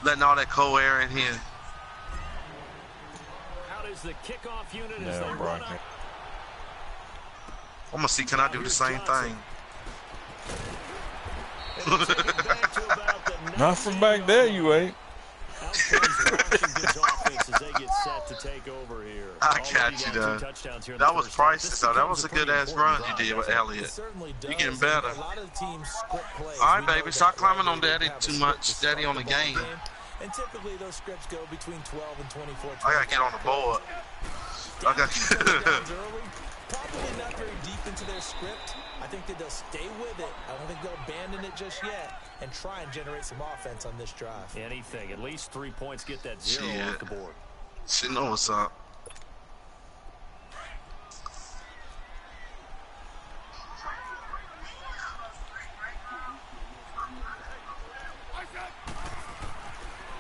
letting all that cold air in here. Out is the kickoff unit as they run up. I'm gonna see, can I do the same thing? Not from back there, you ain't. I got you, though. That was priceless, though. That was a good-ass run you did with Elliott. You're getting better. All right, baby. Stop climbing on Daddy too much. Daddy on the game. And typically those scripts go between 12 and 24. I gotta get on the board. I got probably not very deep into their script. I think that they'll stay with it. I don't think they'll abandon it just yet and try and generate some offense on this drive. Anything, at least 3 points, get that zero off the board. She knows what's up.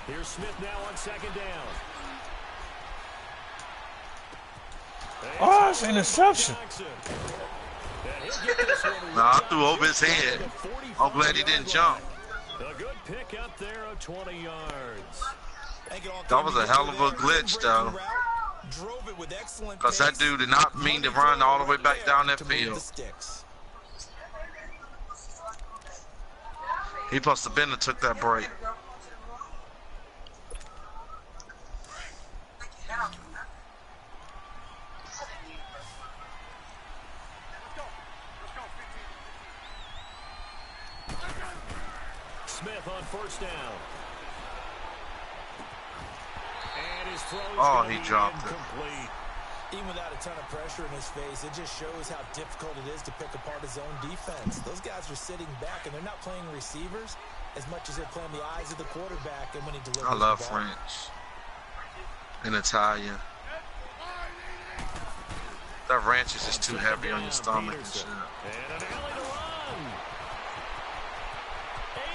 Here's Smith now on second down. Oh, it's an interception. Nah, I threw over his head. I'm glad he didn't jump. A good pick up there of 20 yards. That was a hell of a glitch, though. Because that dude did not mean to run all the way back down that field. He must have been and took that break. Smith on first down. And his throw is he dropped incomplete. Even without a ton of pressure in his face, it just shows how difficult it is to pick apart his own defense. Those guys are sitting back, and they're not playing receivers as much as they're playing the eyes of the quarterback. And when he delivers, I love French and Italian. That ranch is just too heavy on your stomach and shit. And an alley to run.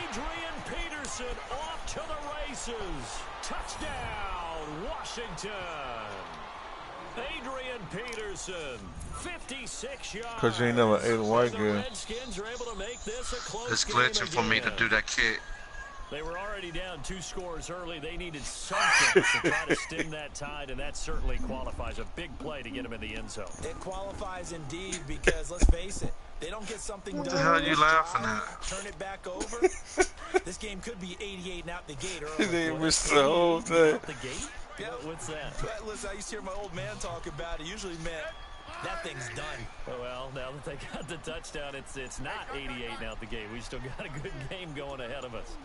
Adrian Peterson off to the races. Touchdown, Washington. Adrian Peterson, 56 yards. Because you ain't never ate a white girl. Redskins are able to make this a close It's glitching for me to do that kick. They were already down 2 scores early. They needed something to try to stem that tide, and that certainly qualifies. A big play to get them in the end zone. It qualifies indeed because, let's face it, they don't get something done. What the hell are you laughing at? Turn it back over. This game could be 88 and out the gate early. They missed the whole thing. Out the gate? Yeah. What's that? Listen, I used to hear my old man talk about it. Usually meant that thing's done. Well, now that they got the touchdown, it's not 88 and out the gate. We still got a good game going ahead of us.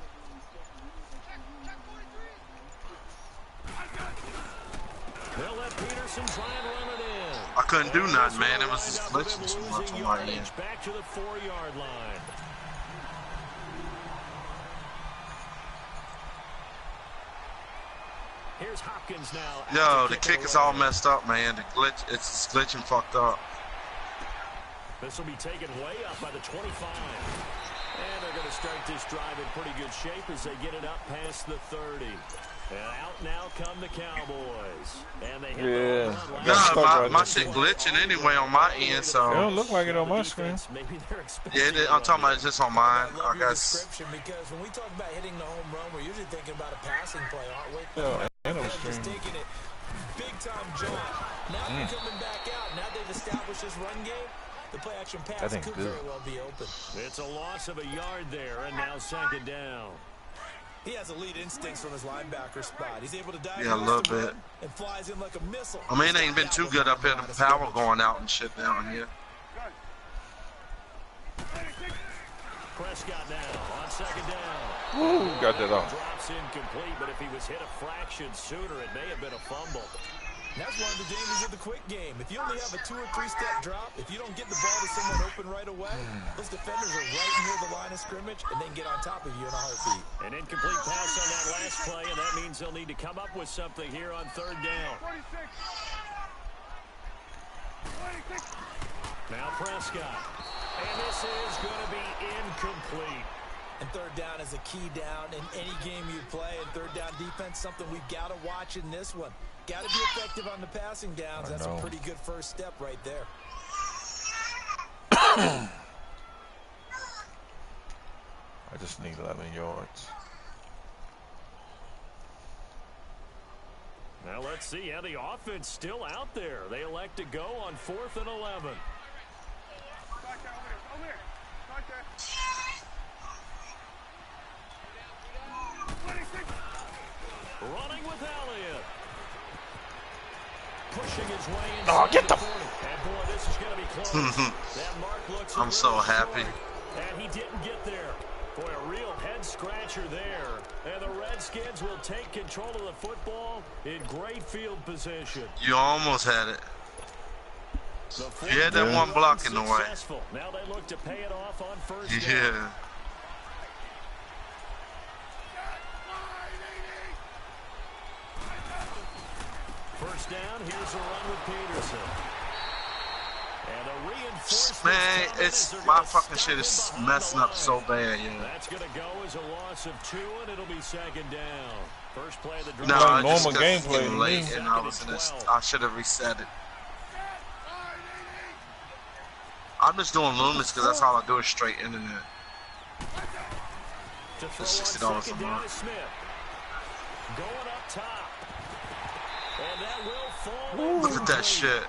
They'll let Peterson try and run it in. I couldn't do nothing, man. It was just glitching too much on my end. Back to the 4-yard line. Here's Hopkins now. Yo, the kick is all messed up, man. The glitch, it's glitching fucked up. This will be taken way up by the 25. And they're going to start this drive in pretty good shape as they get it up past the 30. And out now come the Cowboys. And they hit Nah, my shit glitching anyway on my end, so. It don't look like it on my screen. Yeah, I'm talking about it's just on mine, I guess. Because when we talk about hitting the home run, we're usually thinking about a passing play, aren't we? Yeah, just taking it big time jump. Now they're coming back out. Now they've established this run game. The play action pass could very well be open. It's a loss of a yard there, and now second down. He has elite instincts from his linebacker spot. He's able to dive a little bit and flies in like a missile. I mean, it ain't been too good up here. The power going out and shit down here. Prescott now on second down. Woo, got that off. Drops incomplete, but if he was hit a fraction sooner, it may have been a fumble. That's one of the dangers of the quick game. If you only have a 2- or 3-step drop, if you don't get the ball to someone open right away, those defenders are right near the line of scrimmage and then get on top of you in a heartbeat. An incomplete pass on that last play, and that means they'll need to come up with something here on third down. Now Prescott. And this is going to be incomplete. And third down is a key down in any game you play. And third down defense, something we've got to watch in this one. Got to be effective on the passing downs. That's a pretty good first step right there. I just need 11 yards. Well, let's see how the offense still out there. They elect to go on 4th and 11. Running with Elliott. Pushing his way inside. Oh, get the... And boy, this is going to be close. That mark looks I'm so happy. And he didn't get there. Boy, a real head-scratcher there. And the Redskins will take control of the football in great field position. You almost had it. You had that one block in the way. Now they look to pay it off on first down. Yeah. First down, here's a run with Peterson. And a reinforcement. Man, it's my fucking shit is messing up so bad, yeah. That's going to go as a loss of 2, and it'll be second down. First play of the drive. No, I just normal got gameplay late, and I was in this. I should have reset it. I'm just doing Loomis because that's all I do is straight internet. It's $60 a month. Going up top. And that will fall. Look at that shit.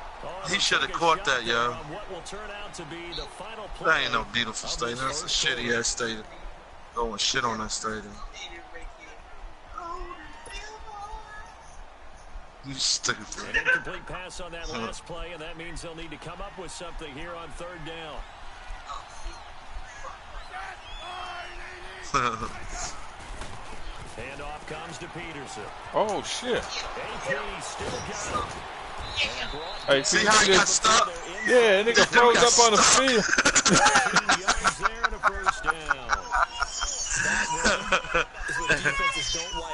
He should have caught that, yo. That ain't no beautiful stadium. That's a shitty ass stadium. Going shit on that stadium. You stupid. An incomplete pass on that last play, and that means they'll need to come up with something here on 3rd down. Handoff comes to Peterson. Oh, shit. AP still got it. Hey, see how he got stuck? Yeah, nigga froze up on the field.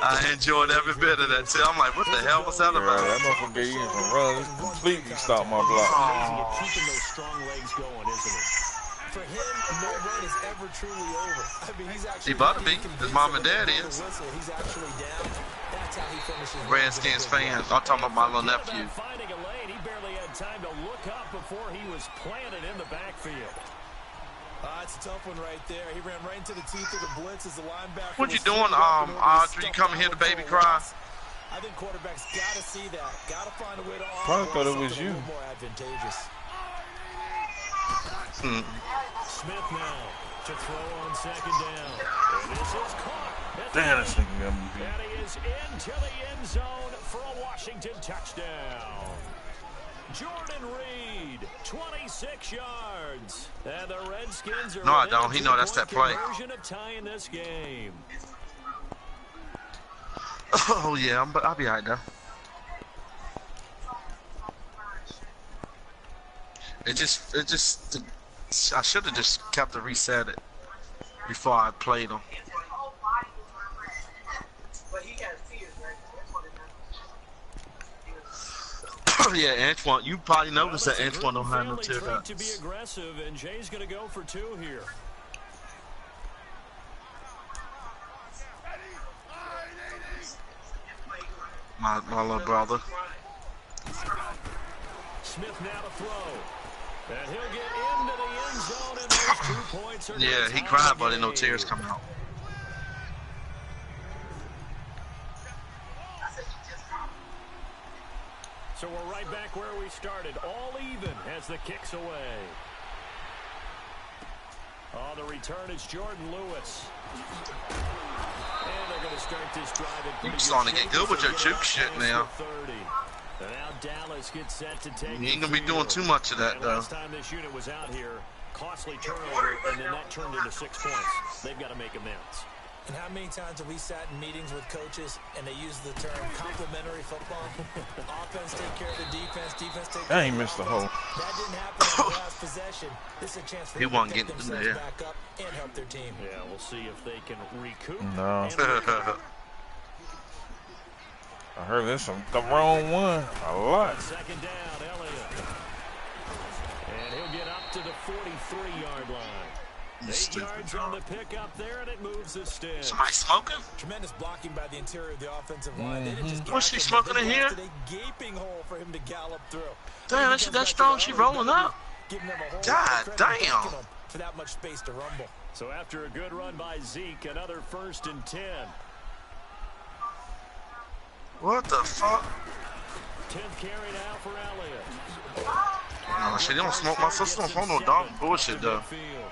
I enjoyed every bit of that too. I'm like, what the hell was that about? That motherfucker gave you some runs, completely stopped my block. Keeping those strong legs going, isn't it? For him, no run is ever truly over. I mean, he's actually. He about to be. His mom and dad is. He's actually down. That's how he finishes. Redskins fans. I'm talking about my little nephew. Finding a lane, he barely had time to look up before he was planted in the backfield. It's a tough one right there. He ran right into the teeth of the blitz as the linebacker. What you doing, Audrey? You coming here to baby cry? I think quarterbacks gotta see that. Gotta find a way to Probably thought it was you. More advantageous. Smith now to throw on 2nd down. And this is caught. Damn, this nigga got me beat. And he is into the end zone for a Washington touchdown. Jordan Reed, 26 yards. And the Redskins are no, I don't. He know that's that play. Of tying this game. Oh yeah, I'll be alright though. I should have just kept to reset it before I played him. Yeah, Antoine, you probably noticed that Antoine don't have no tear ducts. To be aggressive, and Jay's going to go for 2 here. My little brother. Smith now to throw. And he'll get into the end zone, and those 2 points are yeah, he cried, but no tears come out. So we're right back where we started, all even as the kick's away. On the return, it's Jordan Lewis. And they're going to start this drive. You're starting to get good with your juke shit now. And now Dallas gets set to take. You ain't going to be doing too much of that, though. Last time this unit was out here, costly turnover, and then that turned into 6 points. They've got to make amends. And how many times have we sat in meetings with coaches and they use the term complementary football? Offense take care of the defense, defense take care of the offense. I ain't missed the hole. That didn't happen in the last possession. This is a chance for them to pick themselves back up and help their team. Yeah, we'll see if they can recoup. No. I heard this from the wrong one a lot. 2nd down, Elliott. And he'll get up to the 43-yard line. 8 yards on the pick up there, and it moves the stick. Somebody smoking? Tremendous blocking by the interior of the offensive line. They didn't just Was she smoking in here? a gaping hole for him to gallop through. Damn, that shit that strong. She rolling up. God damn. For that much space to rumble. So after a good run by Zeke, another 1st and 10. What the fuck? 10th carry now for Elliott. Oh, shit, they don't smoke. My sister don't smoke no dog bullshit, though.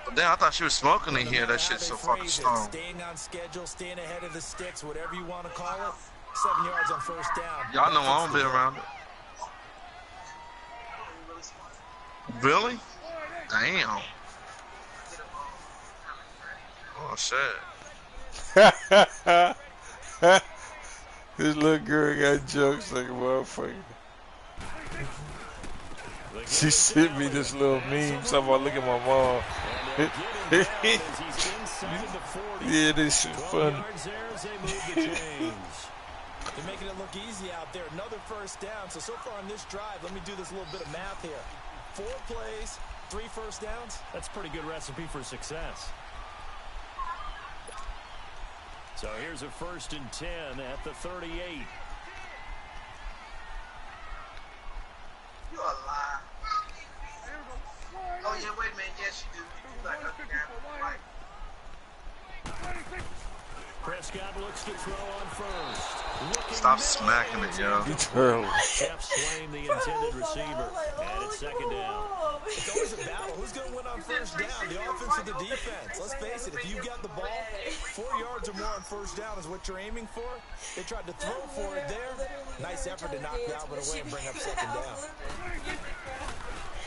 But then I thought she was smoking in here. That shit's so fucking strong. Staying on schedule, staying ahead of the sticks, whatever you want to call it. 7 yards on first down. Y'all know I don't be around it. Really? Damn. Oh, shit. This little girl got jokes like a motherfucker. She sent me this little meme. So I look at my mom. Yeah, this shit funny. They're making it look easy out there. Another first down. So far on this drive, let me do this little bit of math here. 4 plays, 3 first downs. That's a pretty good recipe for success. So here's a 1st and 10 at the 38. You a lie. Oh, yeah, wait a minute. Yes, you do. You like a guy. Prescott looks to throw on first. Stop smacking it, yo. You terrible. Jeff Swain, the intended receiver. And it's 2nd down. It's always a battle. Who's going to win on first down? The offense or the defense? Let's face it, if you got the ball, 4 yards or more on first down is what you're aiming for. They tried to throw for it there. Nice effort to knock Galvin away and bring up 2nd down.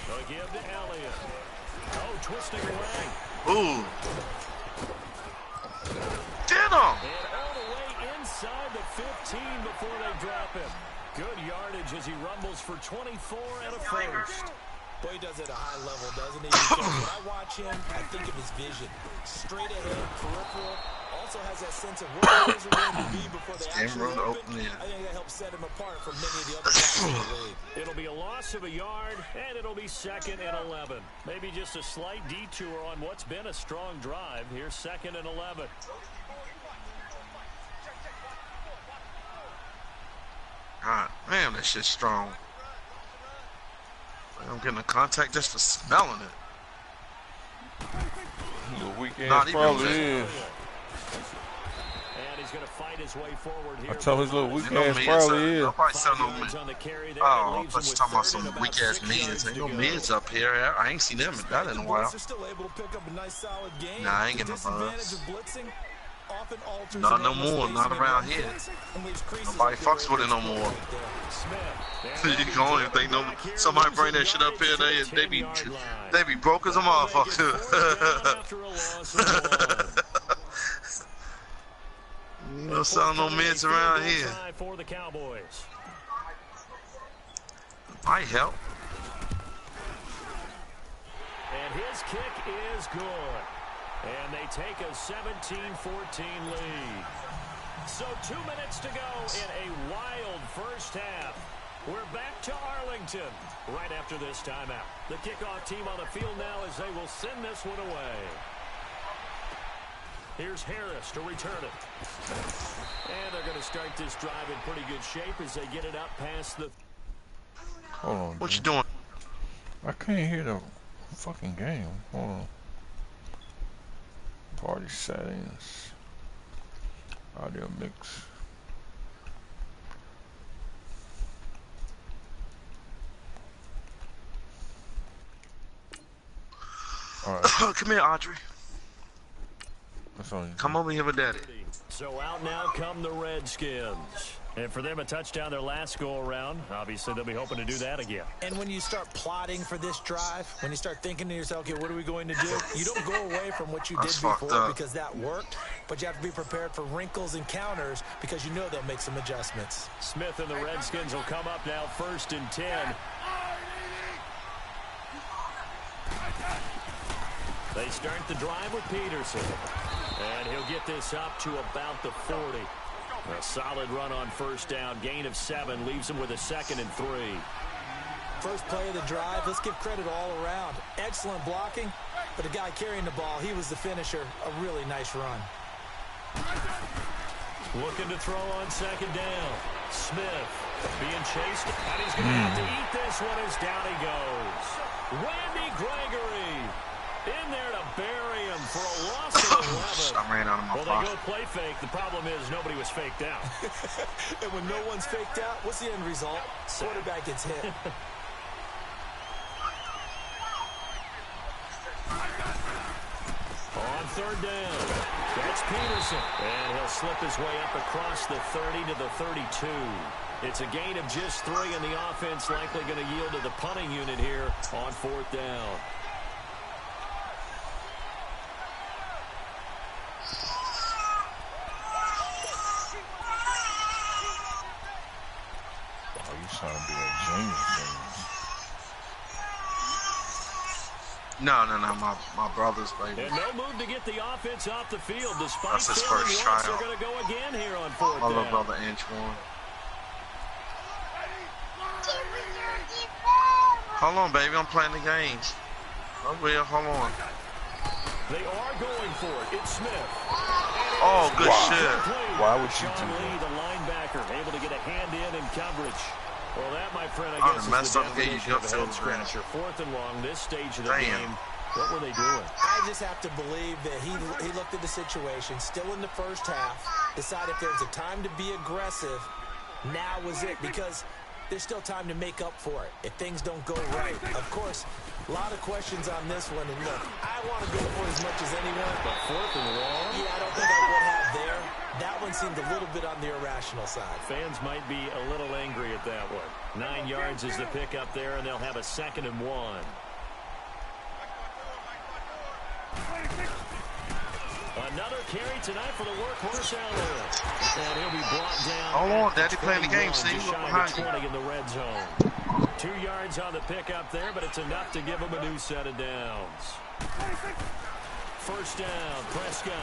They'll give to Elliott. Oh, twisting away. Ooh. Get him! And all the way inside the 15 before they drop him. Good yardage as he rumbles for 24 and a first. Boy, he does it at a high level, doesn't he? Because when I watch him, I think of his vision. Straight ahead, peripheral. Also has that sense of where the players are going to be before they actually open. I think that helps set him apart from many of the other guys in the league. It'll be a loss of a yard, and it'll be 2nd and 11. Maybe just a slight detour on what's been a strong drive. Here's 2nd and 11. God, man, that shit's strong. I'm getting a contact just for smelling it. The weekend probably is. And he's going to fight his way forward here. I tell his little weekend probably is. I'll probably sell no mids. Oh, I thought you talking about some weak ass mids. Ain't no mids up here. I ain't seen them that in a while. Nah, I ain't getting no buzz. Not no more. Not around here. Nobody fucks with it no more. You can only think somebody bring that shit up here. They be broke as a motherfucker. You don't sell no mids around here. Might help. And his kick is good. And they take a 17-14 lead. So 2 minutes to go in a wild first half. We're back to Arlington right after this timeout. The kickoff team on the field now as they will send this one away. Here's Harris to return it. And they're going to start this drive in pretty good shape as they get it up past the... Hold on. What you doing? I can't hear the fucking game. Hold on. Party settings. Audio mix. All right. Come here, Audrey. That's on you. Come over here with Daddy. So out now come the Redskins. And for them, a touchdown their last go-around. Obviously, they'll be hoping to do that again. And when you start plotting for this drive, when you start thinking to yourself, okay, what are we going to do? You don't go away from what you did before because that worked, but you have to be prepared for wrinkles and counters because you know they'll make some adjustments. Smith and the Redskins will come up now 1st and 10. They start the drive with Peterson. And he'll get this up to about the 40. A solid run on first down. Gain of 7 leaves him with a 2nd and 3. First play of the drive. Let's give credit all around. Excellent blocking, but the guy carrying the ball, he was the finisher. A really nice run. Looking to throw on 2nd down. Smith being chased, and he's going to have to eat this one as down he goes. Randy Gregory in there to bury him for a loss of 11. ran out of my Well, pocket. they go play fake. The problem is nobody was faked out. And when no one's faked out, what's the end result? Quarterback gets hit. On third down, that's Peterson. And he'll slip his way up across the 30 to the 32. It's a gain of just 3, and the offense likely going to yield to the punting unit here on fourth down. Oh, you trying to be a genius. No, my brother's baby. And no move to get the offense off the field. Despite That's his failing first once, tryout. they're going to go again here on fourth My down. little brother Antoine. Hold on, baby. I'm playing the games. I will. Hold on. They are going for it. It's Smith. Oh, good shit. Why would you Sean do Lee, that? the linebacker, able to get a hand in coverage. Well, that, my friend, I I guess done is messed the up and gave you definition of a gut head feel range. scratcher. Fourth and long, this stage of the Damn. game. What were they doing? I just have to believe that he looked at the situation, still in the first half, decided if there's a time to be aggressive, now was it, because there's still time to make up for it if things don't go right. Of course, a lot of questions on this one, and look, I want to go for it as much as anyone. But fourth and long? Yeah, I don't think I would have there. That one seemed a little bit on the irrational side. Fans might be a little angry at that one. 9 yards is the pickup there, and they'll have a 2nd and 1. Another carry tonight for the workhorse Elliott. And he'll be brought down. Hold on, at Daddy playing the game. See, just look shy of behind the you. 20 in the red zone. 2 yards on the pickup there, but it's enough to give him a new set of downs. First down, Prescott.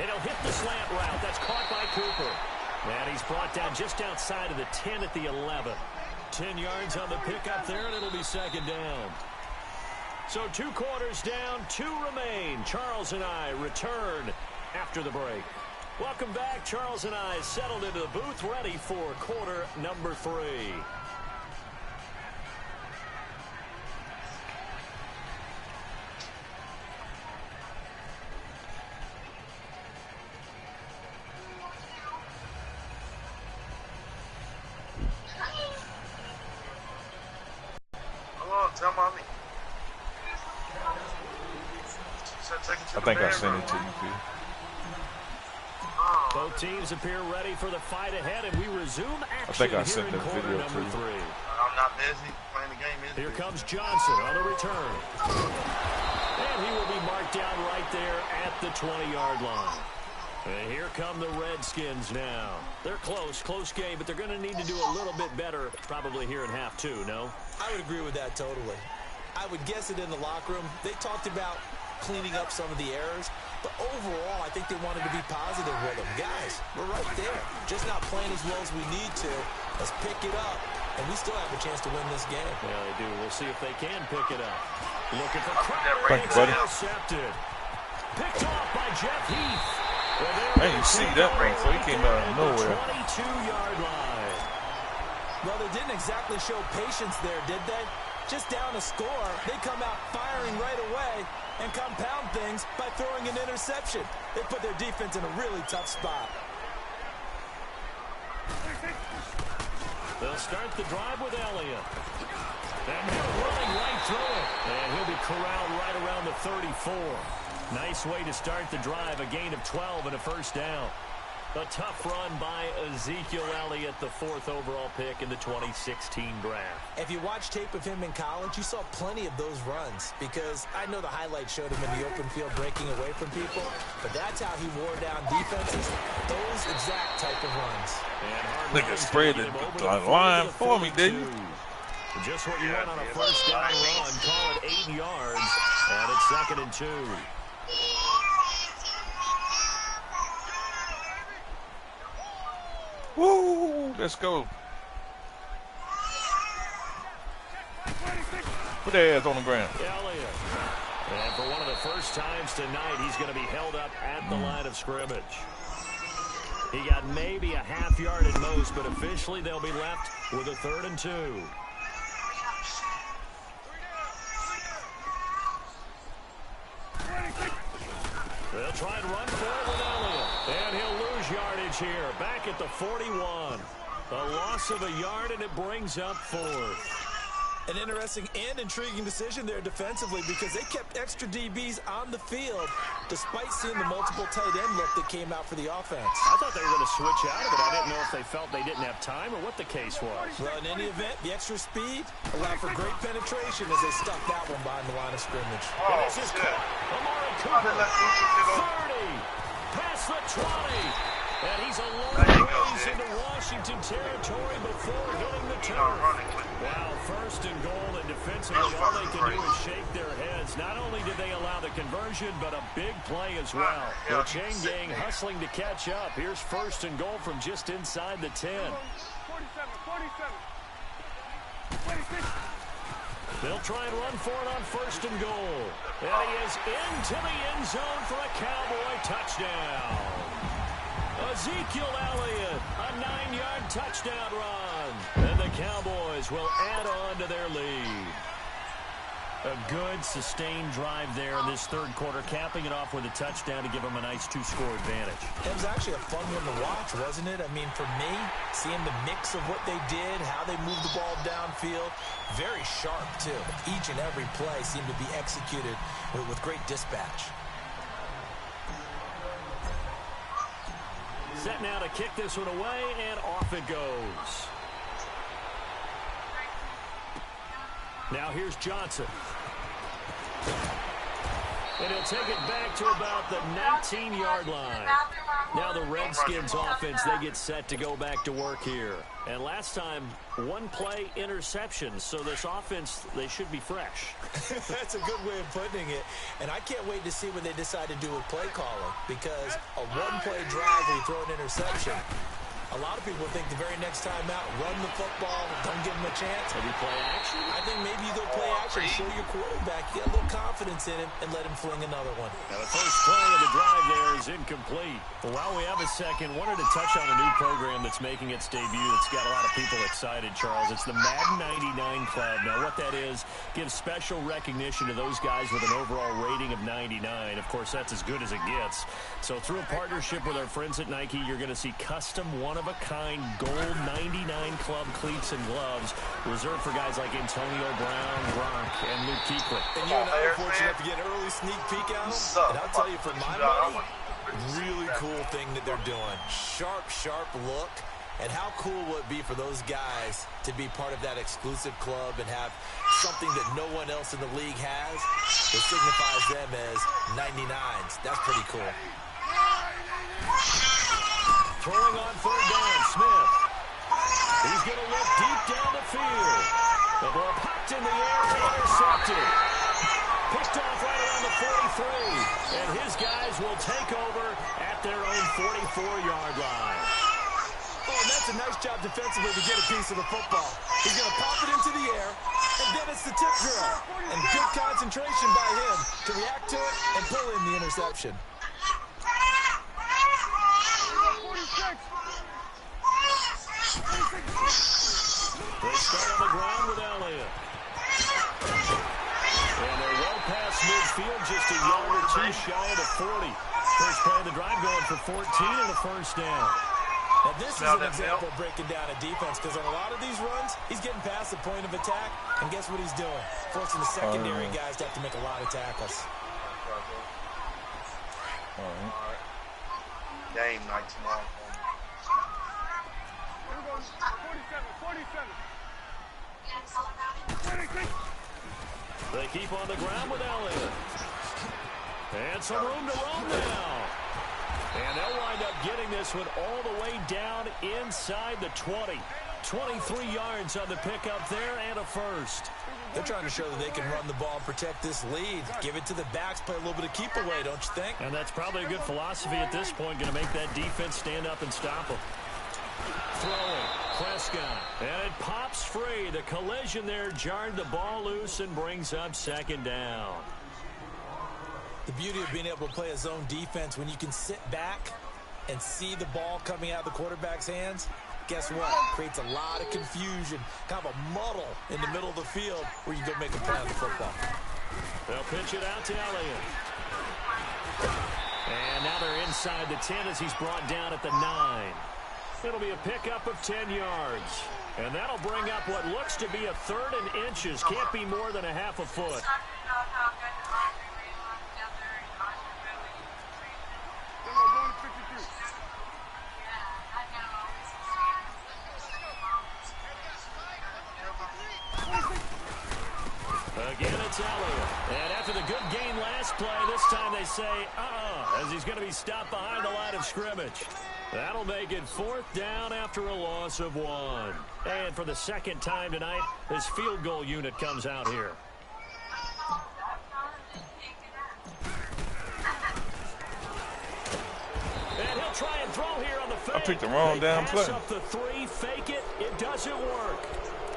And he'll hit the slant route. That's caught by Cooper. And he's brought down just outside of the 10 at the 11. 10 yards on the pickup there, and it'll be 2nd down. So 2 quarters down, 2 remain. Charles and I return after the break. Welcome back. Charles and I settled into the booth, ready for quarter number 3. Hold on, tell mommy. I think I sent it to you, P. Both teams appear ready for the fight ahead, and we resume action think I here sent in the quarter video number to you. 3. I'm not busy playing the game. Here comes Johnson on the return. And he will be marked down right there at the 20-yard line. And here come the Redskins now. They're close game, but they're going to need to do a little bit better probably here in half 2, no? I would agree with that totally. I would guess it in the locker room. They talked about cleaning up some of the errors, but overall, I think they wanted to be positive with them. Guys, we're right there. Just not playing as well as we need to. Let's pick it up, and we still have a chance to win this game. Yeah, they do. We'll see if they can pick it up. Looking for Crowder. Thank you, buddy. Intercepted. Picked off by Jeff Heath. Well, I didn't see that right, so he came out of nowhere. 22-yard line. Well, they didn't exactly show patience there, did they? Just down a score, they come out firing right away and compound things by throwing an interception. They put their defense in a really tough spot. They'll start the drive with Elliott. And they're running right through it. And he'll be corralled right around the 34. Nice way to start the drive. A gain of 12 and a first down. A tough run by Ezekiel Elliott, the 4th overall pick in the 2016 draft. If you watch tape of him in college, you saw plenty of those runs, because I know the highlights showed him in the open field breaking away from people, but that's how he wore down defenses, those exact type of runs. Nigga spread the line for me, didn't you? Just what you want on a first down run. Call it 8 yards, and it's 2nd and 2. Woo! Let's go. Put their ass on the ground. Elliott. And for one of the first times tonight, he's going to be held up at the line of scrimmage. He got maybe a half yard at most, but officially they'll be left with a 3rd and 2. They'll try and run for it with Elliott. here, back at the 41. A loss of a yard, and it brings up 4th. An interesting and intriguing decision there defensively because they kept extra DBs on the field despite seeing the multiple tight end look that came out for the offense. I thought they were going to switch out of it. I didn't know if they felt they didn't have time or what the case was. Well, in any event, the extra speed allowed for great penetration as they stuffed that one behind the line of scrimmage. Oh, this is caught. Amari Cooper, 30, past the 20. And he's a long ways into Washington territory before hitting the turf. Wow, 1st and goal, and defensively all they can do is shake their heads. Not only did they allow the conversion, but a big play as well. The chain gang hustling to catch up. Here's 1st and goal from just inside the 10. They'll try and run for it on 1st and goal. And he is into the end zone for a Cowboy touchdown. Ezekiel Elliott, a 9-yard touchdown run. And the Cowboys will add on to their lead. A good, sustained drive there in this 3rd quarter, capping it off with a touchdown to give them a nice 2-score advantage. It was actually a fun one to watch, wasn't it? I mean, for me, seeing the mix of what they did, how they moved the ball downfield, very sharp, too. Each and every play seemed to be executed with great dispatch. Set now to kick this one away, and off it goes. Now here's Johnson. And he'll take it back to about the 19-yard line. Now the Redskins offense, they get set to go back to work here. And last time, 1-play interception. So this offense, they should be fresh. That's a good way of putting it. And I can't wait to see what they decide to do with play calling. Because a 1-play drive where you throw an interception, a lot of people think the very next time out, run the football, don't give them a chance. Maybe play action? I think maybe you go play action, show your quarterback, get a little confidence in him, and let him fling another one. Now the first play of the drive there is incomplete. But while we have a second, wanted to touch on a new program that's making its debut that's got a lot of people excited, Charles. It's the Madden 99 Club. Now what that is, gives special recognition to those guys with an overall rating of 99. Of course, that's as good as it gets. So through a partnership with our friends at Nike, you're going to see custom one-of-a-kind gold 99 Club cleats and gloves reserved for guys like Antonio Brown, Gronk, and Luke Kuechly. And you and I were fortunate enough to get an early sneak peek out. And I'll tell you, for my money, really cool thing that they're doing. Sharp, sharp look. And how cool will it be for those guys to be part of that exclusive club and have something that no one else in the league has that signifies them as 99s. That's pretty cool. Throwing on 3rd down, Smith. He's going to look deep down the field. The ball popped in the air and intercepted. Picked off right around the 43. And his guys will take over at their own 44-yard line. Oh, and that's a nice job defensively to get a piece of the football. He's going to pop it into the air, and then it's the tip drill. And good concentration by him to react to it and pull in the interception. They start on the ground with Elliott. And they're well past midfield, just a yard or two shy of the 40. First play of the drive going for 14 and a first down. Now this is an example of breaking down a defense because on a lot of these runs, he's getting past the point of attack, and guess what he's doing? Forcing the secondary guys to have to make a lot of tackles. Game night tomorrow. 47. They keep on the ground with Elliott. And some room to roam now. And they'll wind up getting this one all the way down inside the 20. 23 yards on the pickup there and a first. They're trying to show that they can run the ball and protect this lead. Give it to the backs, play a little bit of keep away, don't you think? And that's probably a good philosophy at this point, going to make that defense stand up and stop them. Throwing, Prescott, and it pops free. The collision there jarred the ball loose and brings up 2nd down. The beauty of being able to play a zone defense when you can sit back and see the ball coming out of the quarterback's hands, guess what? Creates a lot of confusion, kind of a muddle in the middle of the field where you go make a play on the football. They'll pitch it out to Elliott. And now they're inside the 10 as he's brought down at the 9. It'll be a pickup of 10 yards. And that'll bring up what looks to be a 3rd and inches. Can't be more than a half a foot. Again, it's Elliott. And after the good gain last play, this time they say, as he's going to be stopped behind the line of scrimmage. That'll make it 4th down after a loss of 1. And for the 2nd time tonight, his field goal unit comes out here. And he'll try and throw here on the fake. I picked the wrong damn play. Pass up the 3, fake it. It doesn't work.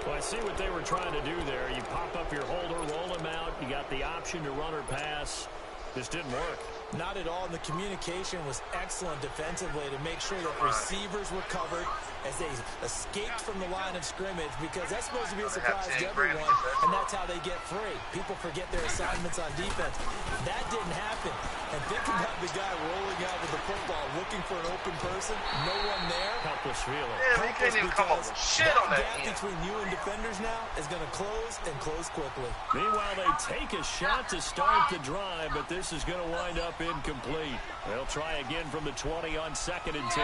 Well, I see what they were trying to do there. You pop up your holder, roll him out. You got the option to run or pass. This didn't work. Not at all. And the communication was excellent defensively to make sure that receivers were covered as they escaped from the line of scrimmage, because that's supposed to be a surprise to everyone, and that's how they get free. People forget their assignments on defense. That didn't happen. And think about the guy rolling out with the football, looking for an open person, no one there. Helpless feeling. Yeah, he can't even come up with shit on that gap end. between you and defenders now is going to close and close quickly. Meanwhile, they take a shot to start the drive, but this is going to wind up incomplete. They'll try again from the 20 on 2nd and 10.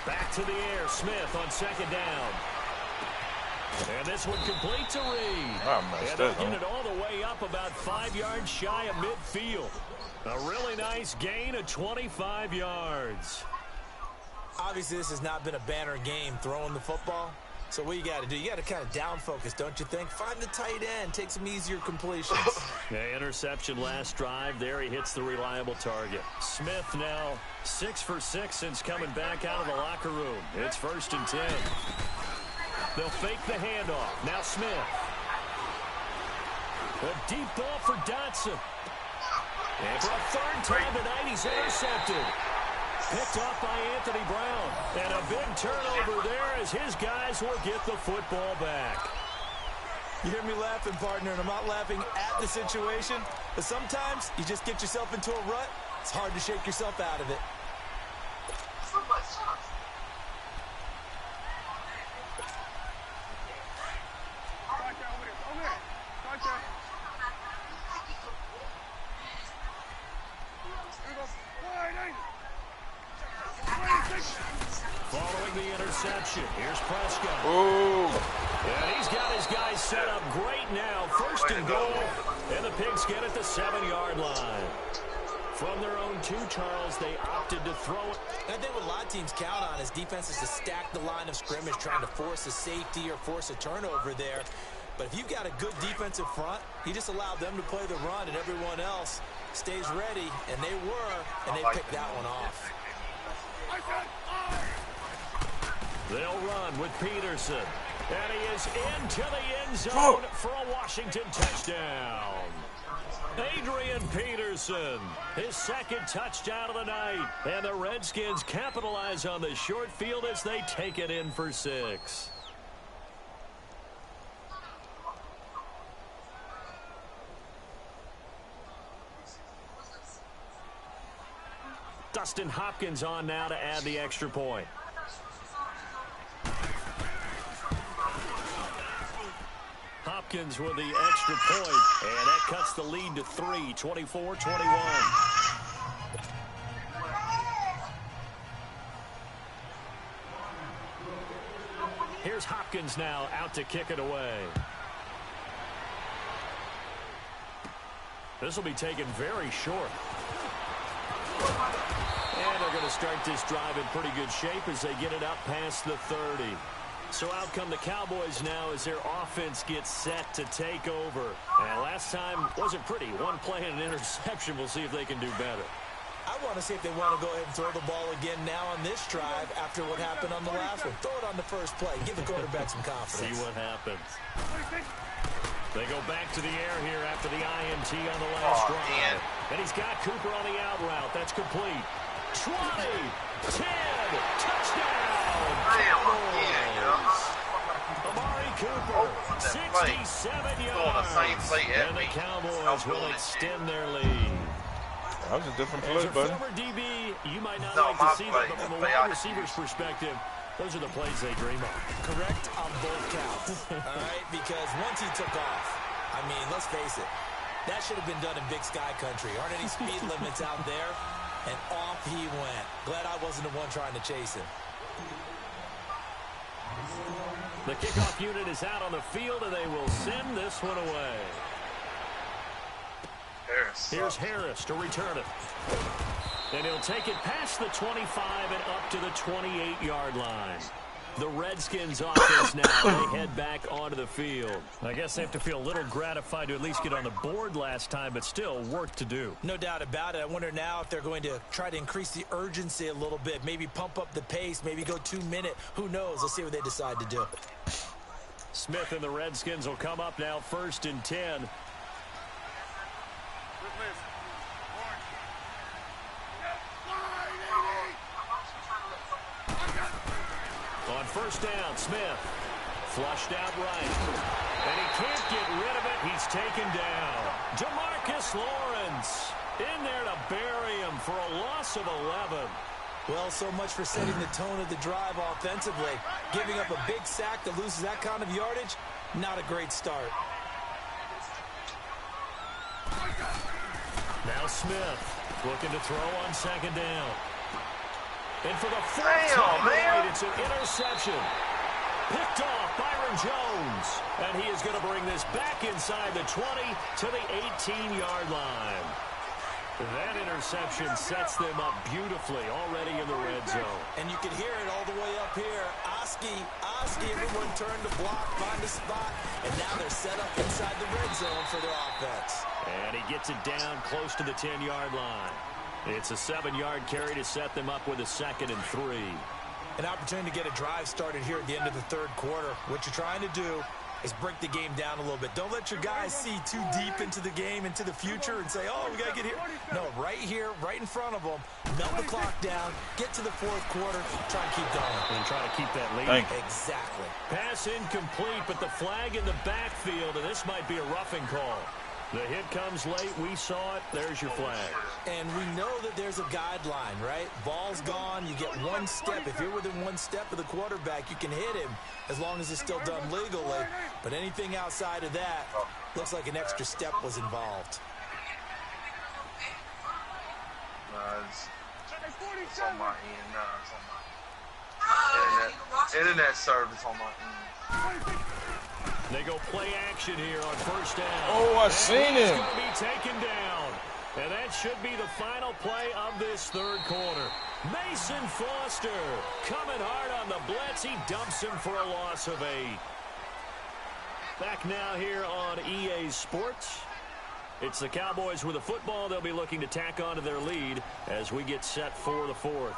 Back to the air, Smith on 2nd down. And this one complete to Reed. And they'll get it all the way up about 5 yards shy of midfield. A really nice gain of 25 yards. Obviously, this has not been a banner game throwing the football. So what you got to do, you got to kind of down focus, don't you think? Find the tight end, take some easier completions. Yeah, interception last drive. There he hits the reliable target. Smith now 6 for 6 since coming back out of the locker room. It's 1st and 10. They'll fake the handoff. Now Smith. A deep ball for Dotson. And for a 3rd time tonight, he's intercepted. Picked off by Anthony Brown. And a big turnover there as his guys will get the football back. You hear me laughing, partner, and I'm not laughing at the situation. But sometimes you just get yourself into a rut. It's hard to shake yourself out of it. Following the interception, here's Prescott. Oh. And he's got his guys set up great now. 1st and goal, and the Pigs get at the 7-yard line. From their own 2, Charles, they opted to throw it. And I think what a lot of teams count on is defenses to stack the line of scrimmage, trying to force a safety or force a turnover there. But if you've got a good defensive front, you just allow them to play the run, and everyone else stays ready, and they were, and they picked that one off. They'll run with Peterson. And he is into the end zone for a Washington touchdown. Adrian Peterson, his 2nd touchdown of the night. And the Redskins capitalize on the short field as they take it in for 6. Dustin Hopkins on now to add the extra point. Hopkins with the extra point, and that cuts the lead to 3, 24-21. Here's Hopkins now out to kick it away. This will be taken very short. And they're going to start this drive in pretty good shape as they get it up past the 30. So out come the Cowboys now as their offense gets set to take over. And last time wasn't pretty. 1 play and an interception. We'll see if they can do better. I want to see if they want to go ahead and throw the ball again now on this drive after what happened on the last one. Throw it on the first play. Give the quarterback some confidence. See what happens. They go back to the air here after the INT on the last drive. Man. And he's got Cooper on the out route. That's complete. 20, 10, touchdown. Amari Cooper, 67 yards. The same play and the Cowboys will extend their lead. That was a different As play, a buddy. former DB, you might not No, like to my see play. that, but from a Play wide out. receiver's perspective, those are the plays they dream of. Correct on both counts. All right, because once he took off, I mean, let's face it, that should have been done in Big Sky Country. Aren't any speed limits out there? And off he went. Glad I wasn't the one trying to chase him. The kickoff unit is out on the field, and they will send this one away. Harris. Here's Harris to return it. And he'll take it past the 25 and up to the 28-yard line. The Redskins offense now, they head back onto the field. I guess they have to feel a little gratified to at least get on the board last time, but still work to do. No doubt about it. I wonder now if they're going to try to increase the urgency a little bit, maybe pump up the pace, maybe go 2-minute. Who knows? Let's see what they decide to do. Smith and the Redskins will come up now 1st and 10. On 1st down, Smith flushed out right, and he can't get rid of it. He's taken down. Demarcus Lawrence in there to bury him for a loss of 11. Well, so much for setting the tone of the drive offensively. Giving up a big sack that loses that kind of yardage, not a great start. Now Smith looking to throw on 2nd down. And for the 4th time tonight, it's an interception. Picked off Byron Jones. And he is going to bring this back inside the 20 to the 18-yard line. That interception sets them up beautifully already in the red zone. And you can hear it all the way up here. Oski, everyone turned to block, find a spot, and now they're set up inside the red zone for their offense. And he gets it down close to the 10-yard line. It's a 7-yard carry to set them up with a 2nd and 3. An opportunity to get a drive started here at the end of the 3rd quarter. What you're trying to do is break the game down a little bit. Don't let your guys see too deep into the game, into the future, and say, oh, we got to get here. No, right here, right in front of them, melt the clock down, get to the 4th quarter, try and keep going. And try to keep that lead. Thank you. Exactly. Pass incomplete, but the flag in the backfield, and this might be a roughing call. The hit comes late. We saw it. There's your flag. And we know that there's a guideline, right? Ball's gone. You get 1 step. If you're within 1 step of the quarterback, you can hit him as long as it's still done legally. But anything outside of that, looks like an extra step was involved. It's on my end. No, it's on my internet service on my end. They go play action here on 1st down. Oh, I seen He's him. going to be taken down. And that should be the final play of this 3rd quarter. Mason Foster coming hard on the blitz. He dumps him for a loss of 8. Back now here on EA Sports. It's the Cowboys with the football. They'll be looking to tack onto their lead as we get set for the 4th.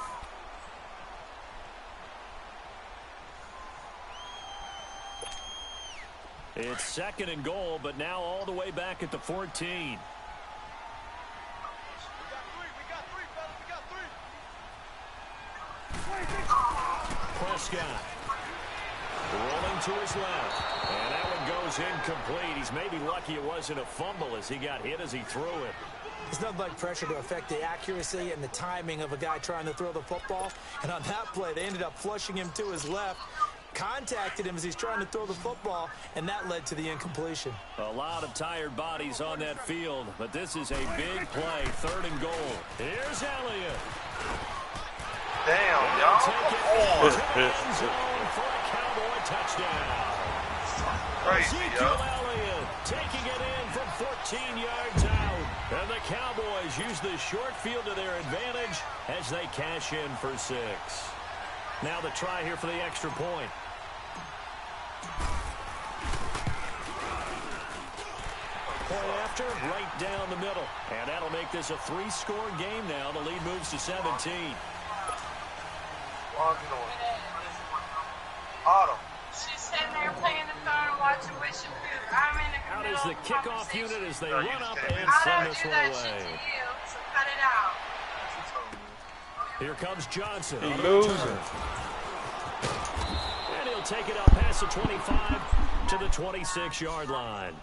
It's 2nd and goal, but now all the way back at the 14. Prescott rolling to his left, and that one goes incomplete. He's maybe lucky it wasn't a fumble as he got hit as he threw it. It's nothing like pressure to affect the accuracy and the timing of a guy trying to throw the football. And on that play, they ended up flushing him to his left, contacted him as he's trying to throw the football, and that led to the incompletion. A lot of tired bodies on that field, but this is a big play, 3rd and goal. Here's Elliott. Damn, y'all. Take it to the end zone for a Cowboy touchdown. Crazy, Ezekiel yo. Elliott taking it in from 14 yards out. And the Cowboys use the short field to their advantage as they cash in for 6. Now the try here for the extra point. Point after, right down the middle. And that'll make this a 3-score game now. The lead moves to 17. Autumn. She's sitting there playing the phone and watching Wishing Food. I'm in the Out middle is the of a kickoff conversation. unit as they No, run you up can't. and I send don't this do one that shit to away. you, so cut it out. Here comes Johnson. He on the losing. return. And he'll take it up past the 25 to the 26-yard line.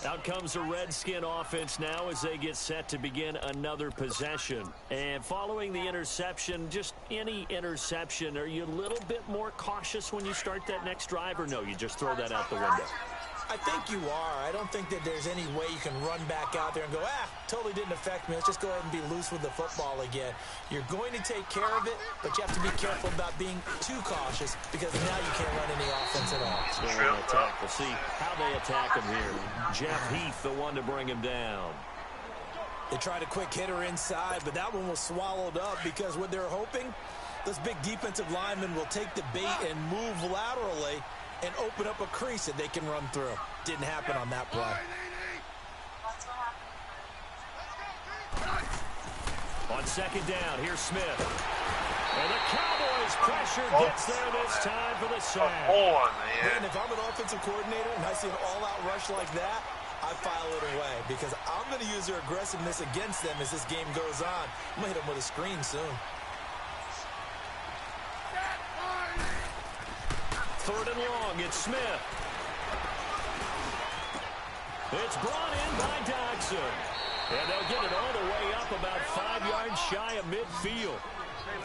Out comes the Redskin offense now as they get set to begin another possession. And following the interception, just any interception, are you a little bit more cautious when you start that next drive, or no, you just throw that out the window? I think you are. I don't think that there's any way you can run back out there and go, totally didn't affect me. Let's just go ahead and be loose with the football again. You're going to take care of it, but you have to be careful about being too cautious because now you can't run any offense at all. Still attack. We'll see how they attack him here. Jeff Heath, the one to bring him down. They tried a quick hitter inside, but that one was swallowed up because what they're hoping, those big defensive linemen will take the bait and move laterally and open up a crease that they can run through. Didn't happen on that play. On second down, here's Smith. And the Cowboys pressure gets there this time for the sack. Man, if I'm an offensive coordinator and I see an all-out rush like that, I file it away because I'm going to use their aggressiveness against them as this game goes on. I'm going to hit them with a screen soon. Third and long, it's Smith. It's brought in by Dodson. And they'll get it all the way up about 5 yards shy of midfield.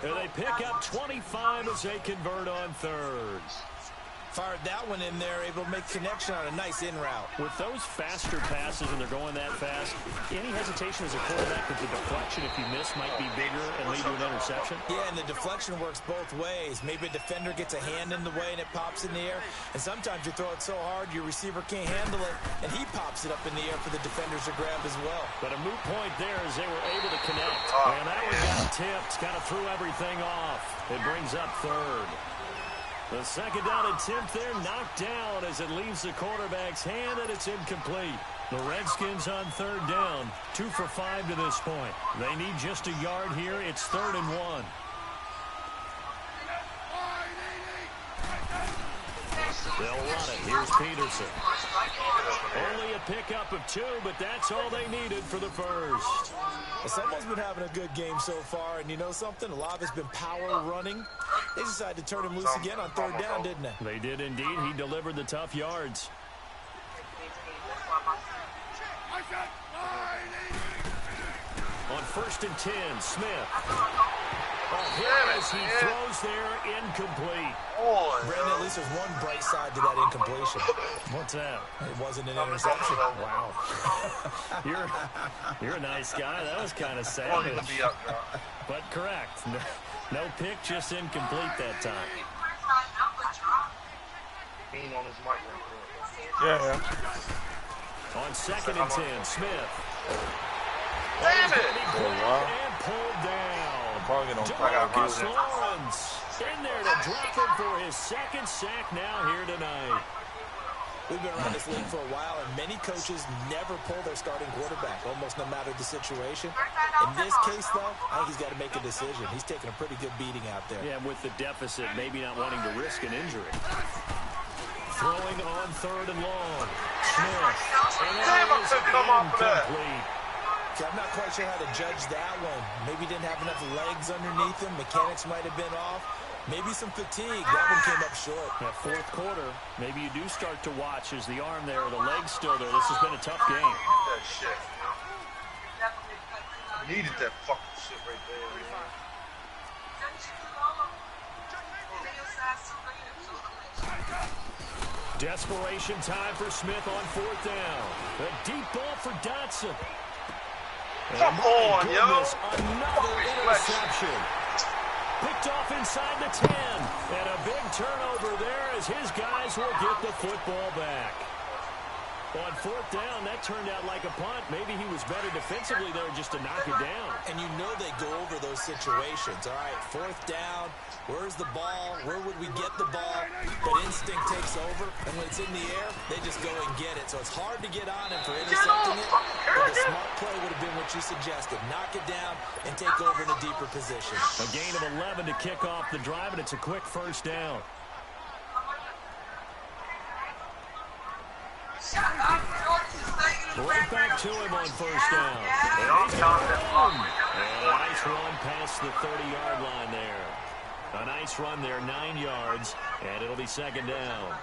And they pick up 25 as they convert on third. Fired that one in there, able to make connection on a nice in route. With those faster passes and they're going that fast, any hesitation as a quarterback that the deflection, if you miss, might be bigger and lead to an interception? Yeah, and the deflection works both ways. Maybe a defender gets a hand in the way and it pops in the air. And sometimes you throw it so hard your receiver can't handle it, and he pops it up in the air for the defenders to grab as well. But a moot point there as they were able to connect. And that one got tipped, kind of threw everything off. It brings up third. The second down attempt there knocked down as it leaves the quarterback's hand, and it's incomplete. The Redskins on third down, 2 for 5 to this point. They need just a yard here. It's 3rd and 1. They'll run it. Here's Peterson. Only a pickup of 2, but that's all they needed for the first. Someone's been having a good game so far, and you know something? A lot of it's been power running. They decided to turn him loose again on third down, didn't they? They did indeed. He delivered the tough yards. On 1st and 10, Smith. As he throws there, incomplete. Brandon, at least there's one bright side to that incompletion. What's that? It wasn't an interception. Wow. You're a nice guy. That was kind of savage. But correct. No pick, just incomplete that time. Yeah. On 2nd and 10, Smith. Damn it! And pulled down. Demarcus Lawrence in there to drop him for his 2nd sack now here tonight. We've been around this league for a while, and many coaches never pull their starting quarterback, almost no matter the situation. In this case, though, I think he's got to make a decision. He's taking a pretty good beating out there. Yeah, with the deficit, maybe not wanting to risk an injury. Throwing on 3rd and long. Smith. Damn, I couldn't come off of that. I'm not quite sure how to judge that one. Maybe didn't have enough legs underneath him. Mechanics might have been off. Maybe some fatigue. That one came up short. That 4th quarter, maybe you do start to watch as the arm there, the leg's still there. This has been a tough game. That shit. Needed that fucking shit right there, man. Desperation time for Smith on 4th down. A deep ball for Dodson. Come on, yo. Another interception. Picked off inside the 10. And a big turnover there as his guys will get the football back. On 4th down, that turned out like a punt. Maybe he was better defensively there just to knock it down. And you know they go over those situations. All right, 4th down. Where's the ball? Where would we get the ball? But instinct takes over, and when it's in the air, they just go and get it. So it's hard to get on him for intercepting it. But the smart play would have been what you suggested. Knock it down and take over in a deeper position. A gain of 11 to kick off the drive, and it's a quick 1st down. Right back to him on 1st down. And a nice run past the 30-yard line there. A nice run there, 9 yards, and it'll be 2nd down.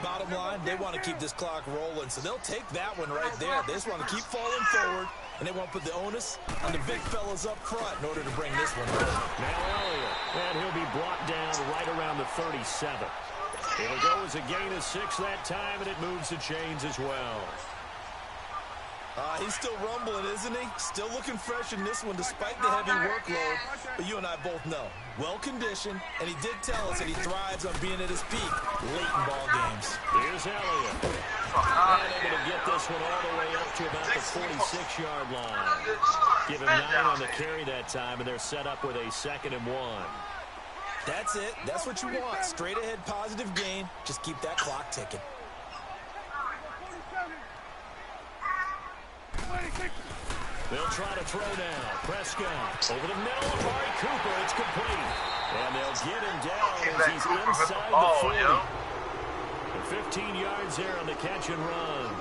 Bottom line, they want to keep this clock rolling, so they'll take that one right there. They just want to keep falling forward, and they won't put the onus on the big fellas up front in order to bring this one home. Now Elliott, and he'll be brought down right around the 37. It'll go as a gain of 6 that time, and it moves the chains as well. He's still rumbling, isn't he? Still looking fresh in this one despite the heavy workload. But you and I both know, well-conditioned, and he did tell us that he thrives on being at his peak late in ball games. Here's Elliott. And able to get this one all the way up to about the 46-yard line. Give him 9 on the carry that time, and they're set up with a 2nd and 1. That's it. That's what you want. Straight ahead positive gain. Just keep that clock ticking. They'll try to throw now. Prescott over the middle. Amari Cooper. It's complete. And they'll get him down as he's inside the 40. And 15 yards there on the catch and run.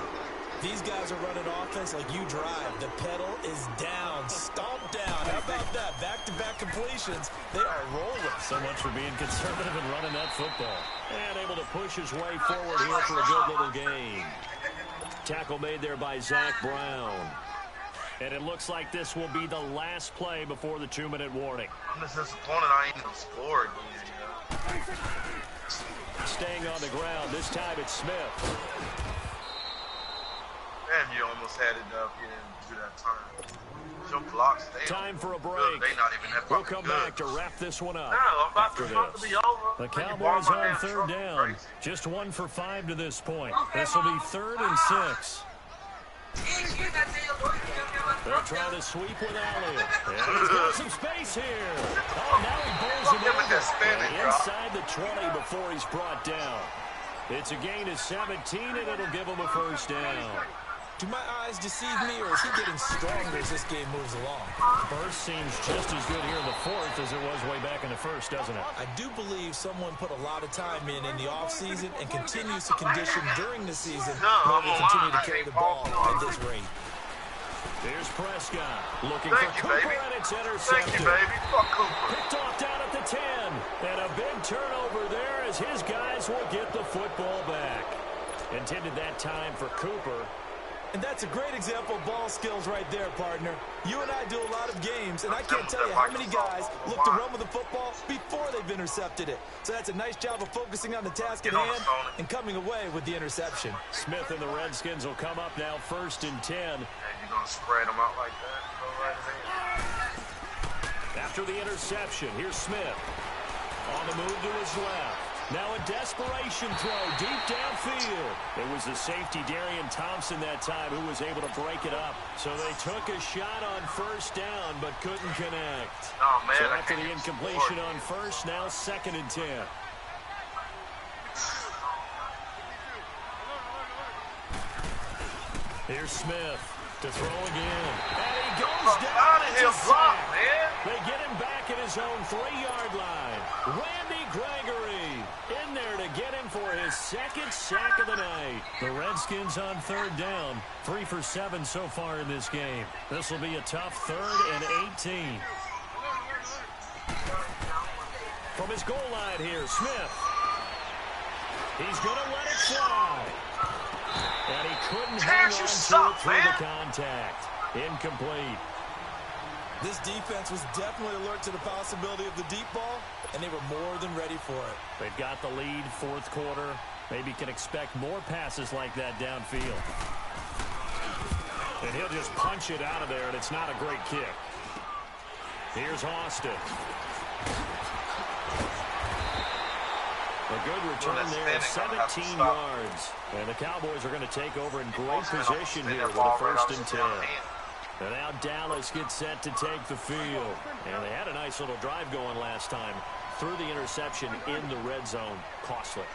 These guys are running offense like you drive. The pedal is down. Stomp down. How about that? Back-to-back completions. They are rolling. So much for being conservative and running that football. And able to push his way forward here for a good little gain. Tackle made there by Zach Brown. And it looks like this will be the last play before the 2-minute warning. I'm just disappointed I ain't even scored again. Staying on the ground. This time it's Smith. Damn, you almost had it up here to that time. Your blocks, time for a break. They not even that we'll come back to wrap this one up. After this. To be over. The Cowboys on 3rd down. Just 1 for 5 to this point. This will be 3rd and 6. They're trying to sweep with Elliott. And he's got some space here. Oh, now he bowls him over. Inside the 20 before he's brought down. It's a gain of 17, and it'll give him a 1st down. Do my eyes deceive me, or is he getting stronger as this game moves along? Burst seems just as good here in the 4th as it was way back in the 1st, doesn't it? I do believe someone put a lot of time in the offseason and continues to condition during the season in order to continue to carry the ball at this rate. Here's Prescott looking for Cooper, baby. And it's intercepted. Thank you, baby. Fuck Cooper. Picked off down at the 10. And a big turnover there as his guys will get the football back. Intended that time for Cooper. And that's a great example of ball skills right there, partner. You and I do a lot of games, and I can't tell you how many guys look to run with the football before they've intercepted it. So that's a nice job of focusing on the task at hand and coming away with the interception. Smith and the Redskins will come up now 1st and 10. And you're going to spread them out like that. Go right ahead. After the interception, here's Smith. On the move to his left. Now a desperation throw deep downfield. It was the safety, Darian Thompson, that time who was able to break it up. So they took a shot on 1st down but couldn't connect. Oh, man, so after the incompletion on 1st, now 2nd and 10. Here's Smith to throw again. And he goes down. They get him back at his own 3-yard line. Randy Gregory in there to get him for his 2nd sack of the night. The Redskins on 3rd down. 3 for 7 so far in this game. This will be a tough 3rd and 18. From his goal line here, Smith. He's going to let it fly. And he couldn't hang on to it through the contact. Incomplete. This defense was definitely alert to the possibility of the deep ball, and they were more than ready for it. They've got the lead, 4th quarter. Maybe can expect more passes like that downfield. And he'll just punch it out of there, and it's not a great kick. Here's Austin. A good return there of 17 yards. And the Cowboys are going to take over in great position here with a 1st and 10. And now Dallas gets set to take the field. And they had a nice little drive going last time. Threw the interception in the red zone. Costly.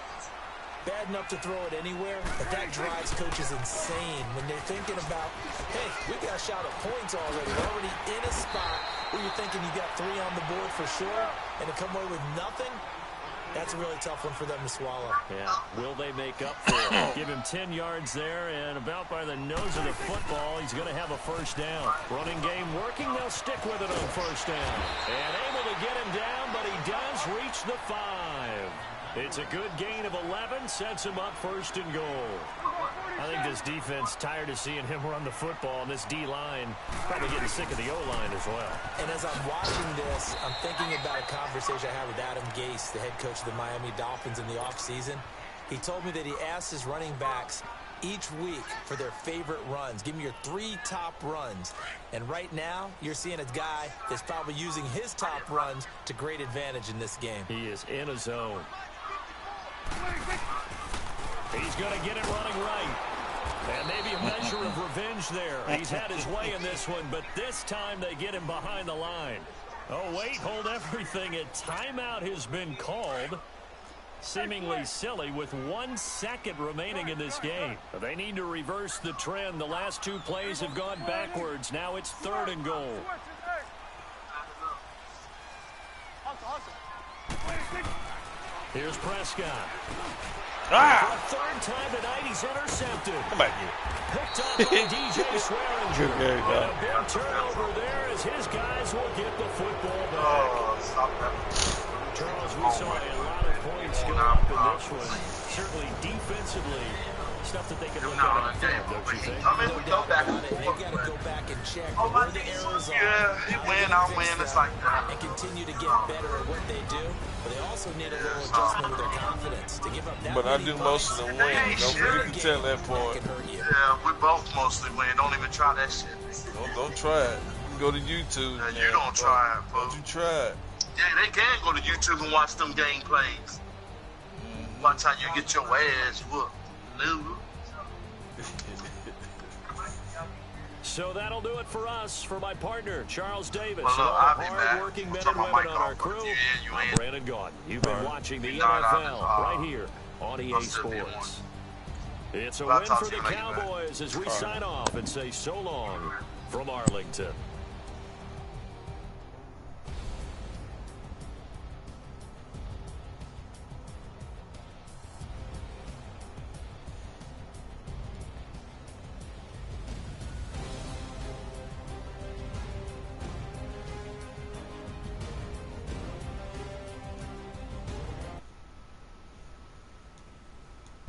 Bad enough to throw it anywhere, but that drives coaches insane when they're thinking about, hey, we got a shot at points already. We're already in a spot where you're thinking you got 3 on the board for sure, and to come away with nothing, that's a really tough one for them to swallow. Yeah, will they make up for it? Give him 10 yards there, and about by the nose of the football, he's going to have a 1st down. Running game working, they'll stick with it on 1st down. And able to get him down, but he does reach the 5. It's a good gain of 11, sets him up first and goal. I think this defense tired of seeing him run the football, and this D-line probably getting sick of the O-line as well. And as I'm watching this, I'm thinking about a conversation I had with Adam Gase, the head coach of the Miami Dolphins in the offseason. He told me that he asked his running backs each week for their favorite runs. Give me your 3 top runs. And right now, you're seeing a guy that's probably using his top runs to great advantage in this game. He is in a zone. He's going to get it running right. And maybe a measure of revenge there. He's had his way in this one, but this time they get him behind the line. Oh, wait, hold everything. A timeout has been called. Seemingly silly with 1 second remaining in this game. They need to reverse the trend. The last 2 plays have gone backwards. Now it's 3rd and goal. Here's Prescott. For a 3rd time tonight, he's intercepted. Come back here. Picked up by DJ Swearinger. Good And a big turnover there as his guys will get the football back. Charles, we saw a lot of points go up in this one. Certainly defensively, stuff that they can look at on film, don't you think? No doubt about it. They've got to go back and check where the errors are. Yeah, he win, I win. It's like that. And continue to get better at what they do. But they also need a little adjustment with their confidence to give up that. But I do most of them win. You can tell that part. Yeah, we both mostly win. Don't even try that shit. Don't try it. Go to YouTube. Yeah, you don't try it, bro. Don't you try it. Yeah, they can go to YouTube and watch them gameplays. Watch how you get your ass whooped. No. So that'll do it for us. For my partner, Charles Davis, Well, look, and all I'll the be back. hard-working men Turn and my women mic on our off. crew, Yeah, you I'm ain't. Brandon Gaudin. You've been watching the Nah, NFL nah, right here on EA I'll still be Sports. It's a I'll win talk for to the you later, man. Cowboys as we sign off and say so long from Arlington.